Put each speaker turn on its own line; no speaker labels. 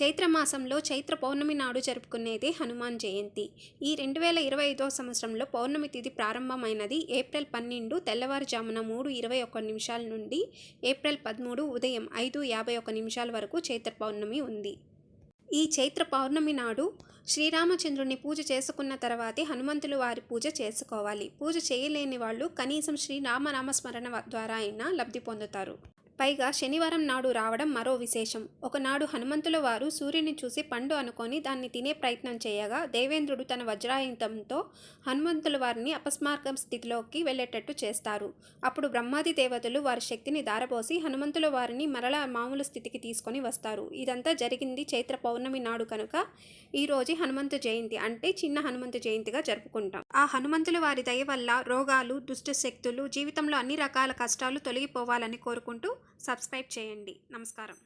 చైత్రమాసంలో చైత్ర పౌర్ణమి నాడు జరుపుకునేదే హనుమాన్ జయంతి. ఈ 2025వ సంవత్సరంలో పౌర్ణమి తిథి ప్రారంభమైనది ఏప్రిల్ 12 తెల్లవారుజామున 3:21 నుండి ఏప్రిల్ 13 ఉదయం 5:51 వరకు చైత్ర పౌర్ణమి ఉంది. ఈ చైత్ర పౌర్ణమి నాడు శ్రీరామచంద్రుని పూజ చేసుకున్న తర్వాతే హనుమంతుల వారి పూజ చేసుకోవాలి. పూజ చేయలేని వాళ్ళు కనీసం శ్రీరామనామస్మరణ ద్వారా అయినా లబ్ధి పొందుతారు. పైగా శనివారం నాడు రావడం మరో విశేషం. ఒకనాడు హనుమంతుల వారు సూర్యుని చూసి పండు అనుకొని దాన్ని తినే ప్రయత్నం చేయగా దేవేంద్రుడు తన వజ్రాయుధంతో హనుమంతుల వారిని అపస్మారక స్థితిలోకి వెళ్ళేటట్టు చేస్తారు. అప్పుడు బ్రహ్మాది దేవతలు వారి శక్తిని ధారపోసి హనుమంతుల వారిని మరలా మామూలు స్థితికి తీసుకొని వస్తారు. ఇదంతా జరిగింది చైత్ర పౌర్ణమి నాడు కనుక ఈ రోజు హనుమంతు జయంతి అంటే చిన్న హనుమంతు జయంతిగా జరుపుకుంటాం. ఆ హనుమంతుల వారి దయ వల్ల రోగాలు, దుష్ట శక్తులు, జీవితంలో అన్ని రకాల కష్టాలు తొలగిపోవాలని కోరుకుంటూ సబ్స్క్రైబ్ చేయండి. నమస్కారం.